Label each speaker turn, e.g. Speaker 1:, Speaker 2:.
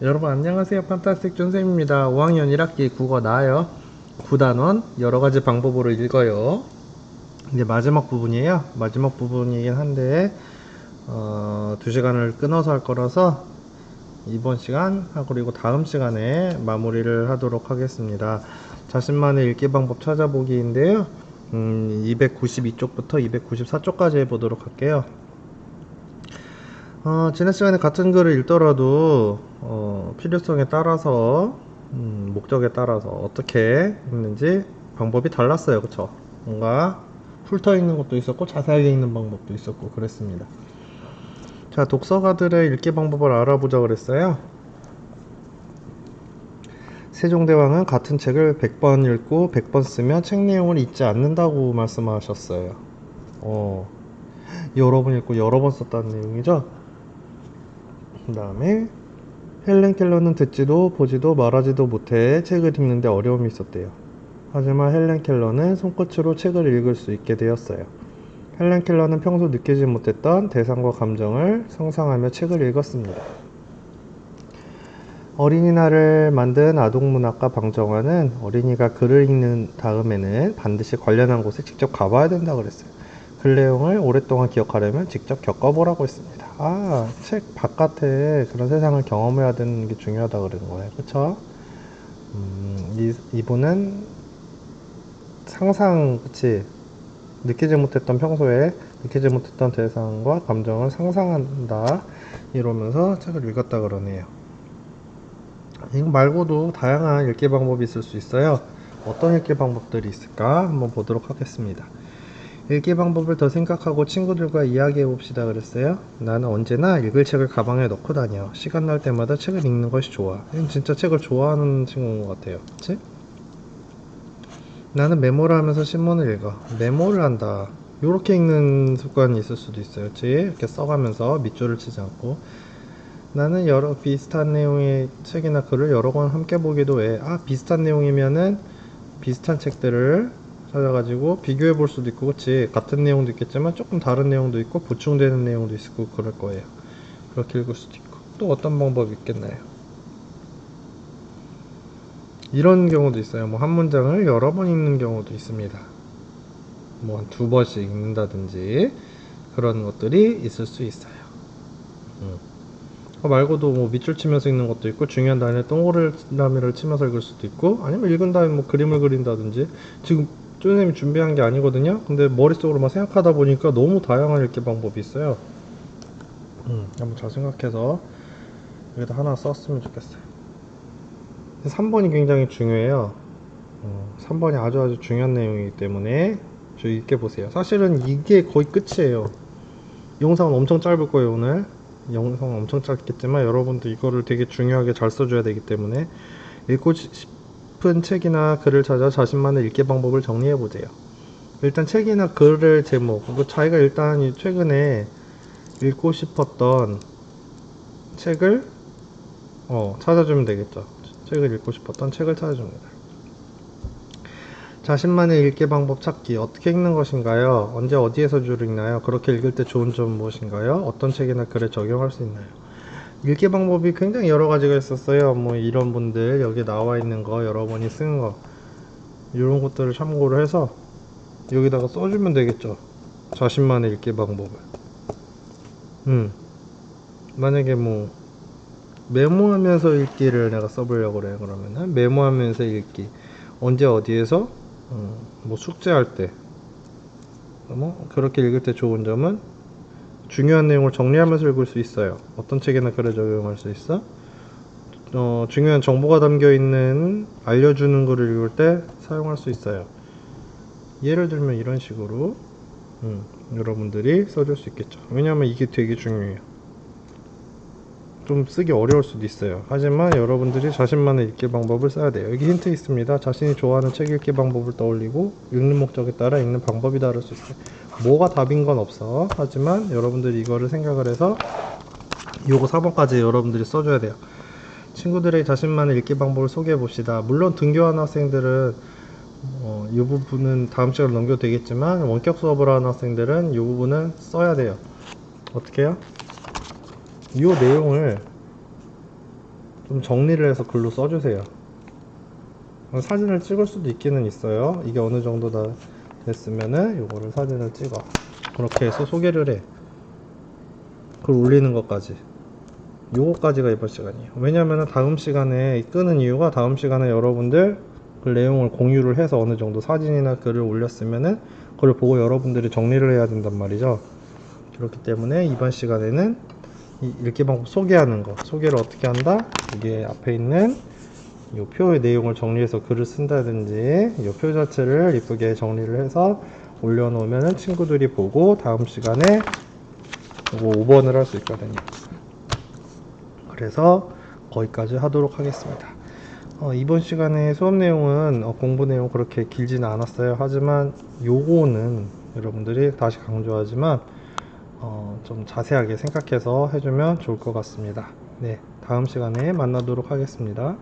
Speaker 1: 여러분 안녕하세요. 판타스틱 존쌤입니다. 5학년 1학기 국어 나요. 9단원 여러가지 방법으로 읽어요. 이제 마지막 부분이에요. 마지막 부분이긴 한데 2시간을 끊어서 할 거라서 이번 시간 그리고 다음 시간에 마무리를 하도록 하겠습니다. 자신만의 읽기 방법 찾아보기인데요. 292쪽부터 294쪽까지 해보도록 할게요. 지난 시간에 같은 글을 읽더라도 필요성에 따라서 목적에 따라서 어떻게 읽는지 방법이 달랐어요. 그쵸? 뭔가 훑어 읽는 것도 있었고 자세하게 읽는 방법도 있었고 그랬습니다. 자, 독서가들의 읽기 방법을 알아보자 그랬어요. 세종대왕은 같은 책을 100번 읽고 100번 쓰면 책 내용을 잊지 않는다고 말씀하셨어요. 여러 번 읽고 여러 번 썼다는 내용이죠. 그 다음에 헬렌 켈러는 듣지도 보지도 말하지도 못해 책을 읽는데 어려움이 있었대요. 하지만 헬렌 켈러는 손끝으로 책을 읽을 수 있게 되었어요. 헬렌 켈러는 평소 느끼지 못했던 대상과 감정을 상상하며 책을 읽었습니다. 어린이날을 만든 아동문학가 방정환은 어린이가 글을 읽는 다음에는 반드시 관련한 곳에 직접 가봐야 된다고 그랬어요. 글 내용을 오랫동안 기억하려면 직접 겪어보라고 했습니다. 책 바깥에 그런 세상을 경험해야 되는 게 중요하다고 그러는 거예요. 그쵸? 이분은 상상, 그치? 평소에 느끼지 못했던 대상과 감정을 상상한다. 이러면서 책을 읽었다 그러네요. 이거 말고도 다양한 읽기 방법이 있을 수 있어요. 어떤 읽기 방법들이 있을까 한번 보도록 하겠습니다. 읽기 방법을 더 생각하고 친구들과 이야기해 봅시다 그랬어요. 나는 언제나 읽을 책을 가방에 넣고 다녀. 시간 날 때마다 책을 읽는 것이 좋아. 이건 진짜 책을 좋아하는 친구인 것 같아요. 그치? 나는 메모를 하면서 신문을 읽어. 메모를 한다. 요렇게 읽는 습관이 있을 수도 있어요. 그치? 이렇게 써가면서 밑줄을 치지 않고. 나는 여러 비슷한 내용의 책이나 글을 여러 권 함께 보기도 해. 비슷한 내용이면은 비슷한 책들을 찾아가지고 비교해 볼 수도 있고, 그치? 같은 내용도 있겠지만 조금 다른 내용도 있고 보충되는 내용도 있고 그럴 거예요. 그렇게 읽을 수도 있고. 또 어떤 방법이 있겠나요? 이런 경우도 있어요. 뭐 한 문장을 여러 번 읽는 경우도 있습니다. 뭐 한 두 번씩 읽는다든지 그런 것들이 있을 수 있어요. 말고도 뭐 밑줄 치면서 읽는 것도 있고 중요한 단어에 동그라미를 치면서 읽을 수도 있고 아니면 읽은 다음에 뭐 그림을 그린다든지. 지금 선생님이 준비한 게 아니거든요. 근데 머릿속으로 막 생각하다 보니까 너무 다양한 읽기 방법이 있어요. 한번 잘 생각해서 여기다 하나 썼으면 좋겠어요. 3번이 굉장히 중요해요. 3번이 아주 중요한 내용이기 때문에 저 읽게 보세요. 사실은 이게 거의 끝이에요. 영상은 엄청 짧을 거예요. 오늘 영상은 엄청 짧겠지만 여러분도 이거를 되게 중요하게 잘 써줘야 되기 때문에 읽고 싶은 책이나 글을 찾아 자신만의 읽기 방법을 정리해 보세요. 일단 책이나 글의 제목, 자기가 일단 최근에 읽고 싶었던 책을 찾아주면 되겠죠. 책을 읽고 싶었던 책을 찾아줍니다. 자신만의 읽기 방법 찾기. 어떻게 읽는 것인가요? 언제 어디에서 주로 읽나요? 그렇게 읽을 때 좋은 점은 무엇인가요? 어떤 책이나 글에 적용할 수 있나요? 읽기 방법이 굉장히 여러 가지가 있었어요. 뭐 이런 분들 여기 나와 있는 거 여러 번이 쓰는 거 이런 것들을 참고를 해서 여기다가 써주면 되겠죠. 자신만의 읽기 방법을. 만약에 뭐 메모하면서 읽기를 내가 써보려고 그래요. 그러면은 메모하면서 읽기. 언제 어디에서 뭐 숙제할 때 뭐 그렇게 읽을 때 좋은 점은 중요한 내용을 정리하면서 읽을 수 있어요. 어떤 책이나 글에 적용할 수 있어? 중요한 정보가 담겨 있는 알려주는 글을 읽을 때 사용할 수 있어요. 예를 들면 이런 식으로 여러분들이 써줄 수 있겠죠. 왜냐하면 이게 되게 중요해요. 좀 쓰기 어려울 수도 있어요. 하지만 여러분들이 자신만의 읽기 방법을 써야 돼요. 여기 힌트 있습니다. 자신이 좋아하는 책 읽기 방법을 떠올리고 읽는 목적에 따라 읽는 방법이 다를 수 있어요. 뭐가 답인 건 없어. 하지만 여러분들이 이거를 생각을 해서 요거 4번까지 여러분들이 써줘야 돼요. 친구들의 자신만의 읽기 방법을 소개해 봅시다. 물론 등교하는 학생들은 이 부분은 다음 시간에 넘겨도 되겠지만 원격 수업을 하는 학생들은 이 부분은 써야 돼요. 어떻게 해요? 이 내용을 좀 정리를 해서 글로 써주세요. 사진을 찍을 수도 있기는 있어요. 이게 어느 정도 다 됐으면은 요거를 사진을 찍어. 그렇게 해서 소개를 해. 글 올리는 것까지. 요거까지가 이번 시간이에요. 왜냐면은 다음 시간에 끄는 이유가 다음 시간에 여러분들 그 내용을 공유를 해서 어느 정도 사진이나 글을 올렸으면은 그걸 보고 여러분들이 정리를 해야 된단 말이죠. 그렇기 때문에 이번 시간에는 이 읽기 방법 소개하는 거, 소개를 어떻게 한다? 이게 앞에 있는 이 표의 내용을 정리해서 글을 쓴다든지 이 표 자체를 이쁘게 정리를 해서 올려놓으면 친구들이 보고 다음 시간에 이거 5번을 할 수 있거든요. 그래서 거기까지 하도록 하겠습니다. 이번 시간에 수업 내용은 공부 내용 그렇게 길지는 않았어요. 하지만 요거는 여러분들이 다시 강조하지만 좀 자세하게 생각해서 해주면 좋을 것 같습니다. 네, 다음 시간에 만나도록 하겠습니다.